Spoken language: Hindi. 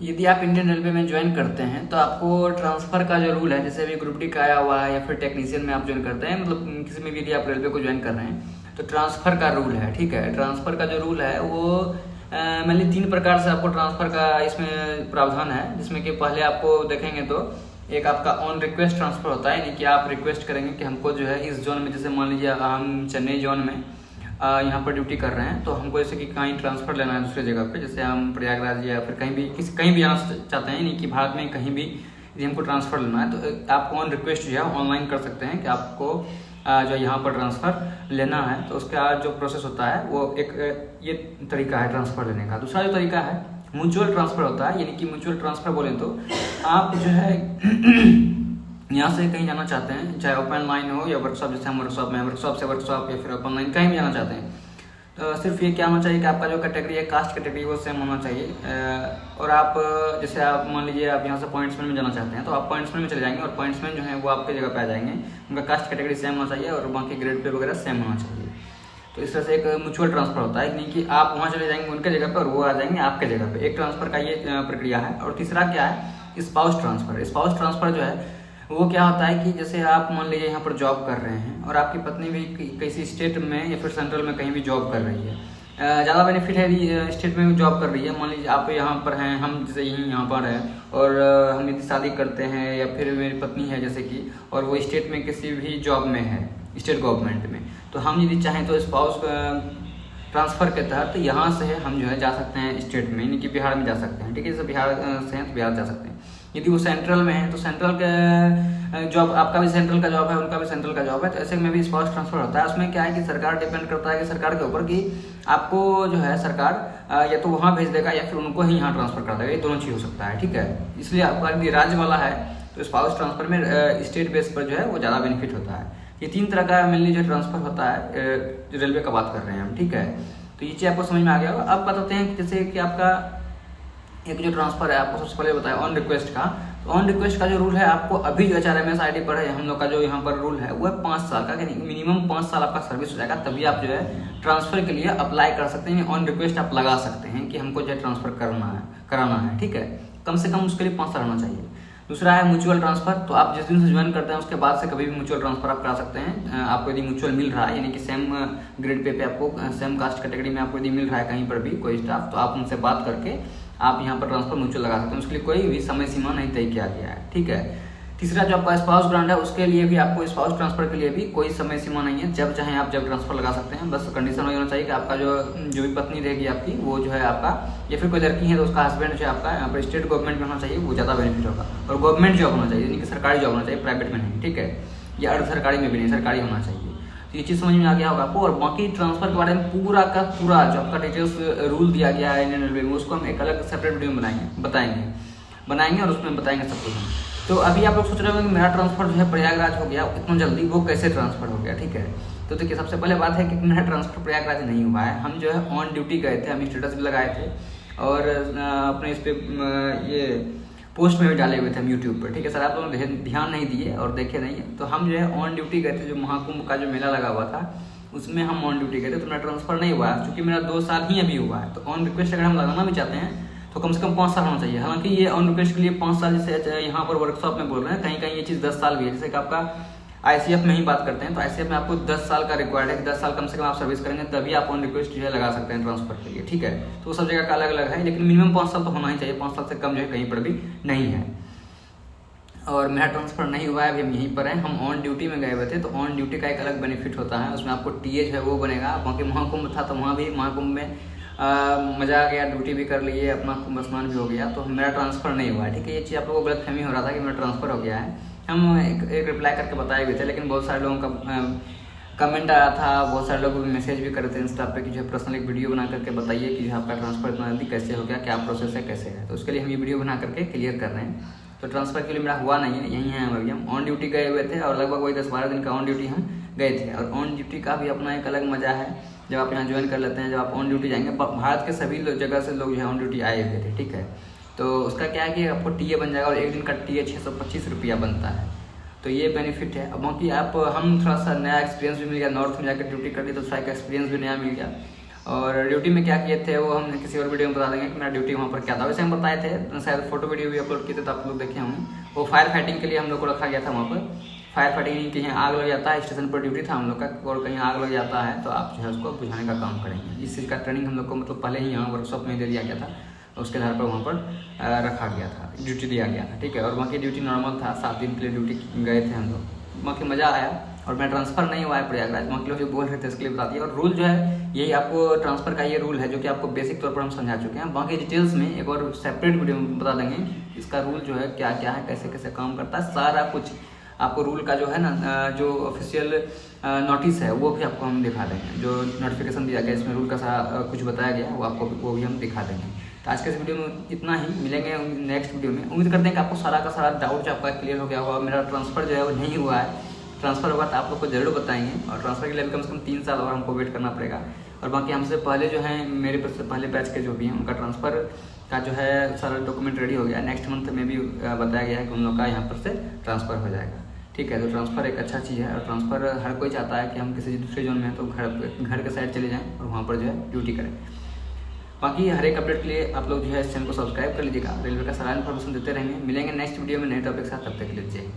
यदि आप इंडियन रेलवे में ज्वाइन करते हैं तो आपको ट्रांसफ़र का जो रूल है, जैसे अभी ग्रुप डी का आया हुआ है या फिर टेक्नीशियन में आप ज्वाइन करते हैं, मतलब किसी में भी यदि आप रेलवे को ज्वाइन कर रहे हैं तो ट्रांसफ़र का रूल है। ठीक है, ट्रांसफ़र का जो रूल है वो मेनली 3 प्रकार से आपको ट्रांसफ़र का इसमें प्रावधान है, जिसमें कि पहले आपको देखेंगे तो एक आपका ऑन रिक्वेस्ट ट्रांसफ़र होता है, यानी कि आप रिक्वेस्ट करेंगे कि हमको जो है इस जोन में, जैसे मान लीजिए हम चेन्नई जोन में यहाँ पर ड्यूटी कर रहे हैं, तो हमको जैसे कि कहीं ट्रांसफ़र लेना है दूसरे जगह पे, जैसे हम प्रयागराज या फिर कहीं भी जाना चाहते हैं, यानी कि भारत में कहीं भी यदि हमको ट्रांसफ़र लेना है तो आप ऑन रिक्वेस्ट जो है ऑनलाइन कर सकते हैं कि आपको जो यहाँ पर ट्रांसफ़र लेना है। तो उसका जो प्रोसेस होता है वो एक ये तरीका है ट्रांसफ़र लेने का। दूसरा जो तरीका है म्यूचुअल ट्रांसफ़र होता है, यानी कि म्यूचुअल ट्रांसफ़र बोलें तो आप जो है यहाँ से कहीं जाना चाहते हैं, चाहे ओपन लाइन हो या वर्कशॉप, जैसे हम वर्कशॉप में, वर्कशॉप से वर्कशॉप या फिर ओपन लाइन कहीं भी जाना चाहते हैं, तो सिर्फ ये क्या होना चाहिए कि आपका जो कैटेगरी है, कास्ट कैटेगरी, वो सेम होना चाहिए। और आप जैसे आप मान लीजिए आप यहाँ से पॉइंट्समैन में जाना चाहते हैं तो आप पॉइंट्समैन में चले जाएंगे और पॉइंट्समैन जो है वो आपके जगह पे आ जाएंगे, उनका कास्ट कैटेगरी सेम होना चाहिए और बाकी ग्रेड पे वगैरह सेम होना चाहिए। तो इस तरह से एक म्यूचुअल ट्रांसफ़र होता है, नहीं कि आप वहाँ चले जाएंगे उनके जगह पे और वो आ जाएंगे आपके जगह पे। एक ट्रांसफ़र का ये प्रक्रिया है। और तीसरा क्या है, स्पाउस ट्रांसफ़र। स्पाउस ट्रांसफ़र जो है वो क्या होता है कि जैसे आप मान लीजिए यहाँ पर जॉब कर रहे हैं और आपकी पत्नी भी किसी स्टेट में या फिर सेंट्रल में कहीं भी जॉब कर रही है, ज़्यादा बेनिफिट है स्टेट में जॉब कर रही है। मान लीजिए आप यहाँ पर हैं, हम जैसे यहीं यहाँ पर हैं और हम यदि शादी करते हैं या फिर मेरी पत्नी है जैसे कि, और वो स्टेट में किसी भी जॉब में है, स्टेट गवर्नमेंट में, तो हम यदि चाहें तो स्पाउस ट्रांसफ़र के तहत यहाँ से हम जो है जा सकते हैं स्टेट में, यानी कि बिहार में जा सकते हैं। ठीक है, जैसे बिहार से हैं तो बिहार जा सकते हैं। यदि वो सेंट्रल में है तो सेंट्रल का जॉब, आपका भी सेंट्रल का जॉब है, उनका भी सेंट्रल का जॉब है, तो ऐसे में भी स्पाउस ट्रांसफ़र होता है। उसमें क्या है कि सरकार डिपेंड करता है कि सरकार के ऊपर कि आपको जो है सरकार या तो वहाँ भेज देगा या फिर उनको ही यहाँ ट्रांसफ़र कर देगा, ये दोनों चीज़ हो सकता है। ठीक है, इसलिए आपका यदि राज्य वाला है तो स्पाउस ट्रांसफ़र में स्टेट बेस पर जो है वो ज़्यादा बेनिफिट होता है। ये 3 तरह का मेनली जो ट्रांसफ़र होता है, रेलवे का बात कर रहे हैं हम। ठीक है, तो ये चीज़ आपको समझ में आ गया होगा। अब बताते हैं कि जैसे कि आपका एक जो ट्रांसफ़र है, आपको सबसे पहले बताया ऑन रिक्वेस्ट का। तो ऑन रिक्वेस्ट का जो रूल है, आपको अभी जो HRMS ID पर है, हम लोग का जो यहाँ पर रूल है वो है 5 साल का, यानी मिनिमम 5 साल आपका सर्विस हो जाएगा, तभी आप जो है ट्रांसफ़र के लिए अप्लाई कर सकते हैं। ऑन रिक्वेस्ट आप लगा सकते हैं कि हमको जो है ट्रांसफ़र कराना है। ठीक है, कम से कम उसके लिए 5 साल होना चाहिए। दूसरा है म्यूचुअल ट्रांसफ़र। तो आप जिस दिन से ज्वाइन करते हैं उसके बाद से कभी भी म्यूचुअल ट्रांसफ़र आप करा सकते हैं। आपको यदि म्यूचुअल मिल रहा है, यानी कि सेम ग्रेड पे आपको सेम कास्ट कैटेगरी में आपको यदि मिल रहा है कहीं पर भी कोई स्टाफ, तो आप उनसे बात करके आप यहाँ पर ट्रांसफ़र म्यूचुअल लगा सकते हैं। उसके लिए कोई भी समय सीमा नहीं तय किया गया है। ठीक है, तीसरा जो आपका स्पाउस ग्रांट है, उसके लिए भी आपको स्पाउस ट्रांसफ़र के लिए भी कोई समय सीमा नहीं है, जब चाहें आप जब ट्रांसफ़र लगा सकते हैं। बस कंडीशन हो जाना चाहिए कि आपका जो भी पत्नी रहेगी आपकी, वो जो है आपका, या फिर कोई लड़की है तो उसका हस्बैंड जो है आपका यहाँ पर स्टेट गवर्नमेंट में होना चाहिए, वो ज़्यादा बेनिफिट होगा। और गवर्नमेंट जॉब होना चाहिए, यानी कि सरकारी जॉब होना चाहिए, प्राइवेट में नहीं। ठीक है, या अर्ध सरकारी में भी नहीं, सरकारी होना चाहिए। तो ये चीज़ समझ में आ गया होगा आपको। और बाकी ट्रांसफ़र के बारे में पूरा का पूरा जो आपका डिटेल्स रूल दिया गया है इंडियन रेलवे में, उसको हम एक अलग सेपरेट वीडियो में बनाएंगे और उसमें बताएंगे सब कुछ हम। तो अभी आप लोग सोच रहे होंगे कि मेरा ट्रांसफ़र जो है प्रयागराज हो गया इतना जल्दी, वो कैसे ट्रांसफ़र हो गया। ठीक है, तो देखिए सबसे पहले बात है कि मेरा ट्रांसफ़र प्रयागराज नहीं हुआ है। हम जो है ऑन ड्यूटी गए थे, हम स्टेटस भी लगाए थे और अपने इस पर ये पोस्ट में भी डाले हुए थे हम यूट्यूब पर। ठीक है सर, आप लोगों ने ध्यान नहीं दिए और देखे नहीं है। तो हम जो है ऑन ड्यूटी गए थे, जो महाकुंभ का जो मेला लगा हुआ था उसमें हम ऑन ड्यूटी गए थे। तो मेरा ट्रांसफ़र नहीं हुआ है, चूँकि मेरा 2 साल ही अभी हुआ है। तो ऑन रिक्वेस्ट अगर हम लगाना भी चाहते हैं तो कम से कम 5 साल होना चाहिए। हालांकि ये ऑन रिक्वेस्ट के लिए 5 साल, जैसे यहाँ पर वर्कशॉप में बोल रहे हैं, कहीं कहीं ये चीज़ 10 साल भी है। जैसे कि आपका ICF में ही बात करते हैं तो ICF में आपको 10 साल का रिक्वायर्ड है कि 10 साल कम से कम आप सर्विस करेंगे तभी आप ऑन रिक्वेस्ट जो है लगा सकते हैं ट्रांसफ़र के लिए। ठीक है, तो सब जगह का अलग अलग है, लेकिन मिनिमम 5 साल तो होना ही चाहिए। 5 साल से कम जो है कहीं पर भी नहीं है। और मेरा ट्रांसफ़र नहीं हुआ है, अभी हम यहीं पर हैं। हम ऑन ड्यूटी में गए हुए थे, तो ऑन ड्यूटी का एक अलग बेनिफिट होता है, उसमें आपको TA जो है वो बनेगा। बाकी महाकुंभ था तो वहाँ भी महाकुंभ में मज़ा आ गया, ड्यूटी भी कर लिए, अपना कुंभ स्नान भी हो गया। तो मेरा ट्रांसफ़र नहीं हुआ है। ठीक है, ये चीज़ आप लोगों को गलतफहमी हो रहा था कि मेरा ट्रांसफ़र हो गया है। हम एक रिप्लाई करके बताए भी थे, लेकिन बहुत सारे लोगों का कमेंट आया था, बहुत सारे लोग मैसेज भी कर रहे थे इंस्टा पे कि जो पर्सनल एक वीडियो बना करके बताइए कि जो आपका ट्रांसफ़र इतना जल्दी कैसे हो गया, क्या प्रोसेस है, कैसे है। तो उसके लिए हम ये वीडियो बना करके क्लियर कर रहे हैं। तो ट्रांसफ़र के लिए मेरा हुआ नहीं है, यहीं हैं अभी। हम ऑन ड्यूटी गए हुए थे और लगभग वही 10-12 दिन का ऑन ड्यूटी हम गए थे। और ऑन ड्यूटी का भी अपना एक अलग मज़ा है जब आप यहाँ ज्वाइन कर लेते हैं। जब आप ऑन ड्यूटी जाएंगे, भारत के सभी जगह से लोग जो है ऑन ड्यूटी आए हुए थे। ठीक है, तो उसका क्या है कि आपको TA बन जाएगा और एक दिन का TA 625 रुपया बनता है। तो ये बेनिफिट है। अब बाकी हम थोड़ा सा नया एक्सपीरियंस भी मिल गया, नॉर्थ में जाकर ड्यूटी कर दी तो थोड़ा एक एक्सपीरियंस भी नया मिल गया। और ड्यूटी में क्या किए थे वो हम किसी और वीडियो में बता देंगे कि मेरा ड्यूटी वहाँ पर क्या था। वैसे हम बताए थे, शायद फोटो वीडियो भी अपलोड किए थे तो आप लोग देखे होंगे। वो फायर फाइटिंग के लिए हम लोग को रखा गया था वहाँ पर। फायर फाइटिंग कहीं आग लग जाता है, स्टेशन पर ड्यूटी था हम लोग का, और कहीं आग लग जाता है तो आप जो है उसको बुझाने का काम करेंगे। इस चीज़ का ट्रेनिंग हम लोग को मतलब पहले ही यहाँ वर्कशॉप में दे दिया गया था, उसके आधार पर वहाँ पर रखा गया था, ड्यूटी दिया गया था, ठीक है। और वहाँ की ड्यूटी नॉर्मल था, 7 दिन के लिए ड्यूटी गए थे हम लोग। वहाँ की मज़ा आया और मैं ट्रांसफ़र नहीं हुआ है प्रयागराज। वहाँ के लोग जो बोल रहे थे इसके लिए बता दिया। और रूल जो है यही आपको ट्रांसफ़र का ये रूल है जो कि आपको बेसिक तौर पर हम समझा चुके हैं। बाकी डिटेल्स में एक और सेपरेट वीडियो में बता देंगे इसका रूल जो है क्या क्या है, कैसे कैसे काम करता है, सारा कुछ आपको रूल का जो है ना, जो ऑफिशियल नोटिस है वो भी आपको हम दिखा देंगे। जो नोटिफिकेशन दिया गया इसमें रूल का सारा कुछ बताया गया वो आपको वो भी हम दिखा देंगे। तो आज के इस वीडियो में इतना ही, मिलेंगे नेक्स्ट वीडियो में। उम्मीद करते हैं कि आपको सारा का सारा डाउट जो आपका क्लियर हो गया होगा। मेरा ट्रांसफ़र जो है वो नहीं हुआ है, ट्रांसफ़र होगा तो आप लोग को जरूर बताएंगे। और ट्रांसफ़र के लिए कम से कम 3 साल और हमको वेट करना पड़ेगा। और बाकी हमसे पहले जो हैं, मेरे से पहले बैच के जो भी हैं उनका ट्रांसफ़र का जो है सारा डॉक्यूमेंट रेडी हो गया। नेक्स्ट मंथ में भी बताया गया है कि उन लोग का यहाँ पर से ट्रांसफ़र हो जाएगा, ठीक है। तो ट्रांसफ़र एक अच्छा चीज़ है और ट्रांसफ़र हर कोई चाहता है कि हम किसी दूसरे जोन में हैं तो घर के साइड चले जाएँ और वहाँ पर जो है ड्यूटी करें। बाकी हर एक अपडेट के लिए आप लोग जो है इस चैनल को सब्सक्राइब कर लीजिएगा। रेलवे का सारा इन्फॉर्मेशन देते रहेंगे। मिलेंगे नेक्स्ट वीडियो में नए टॉपिक के साथ, तब तक के लिए जय।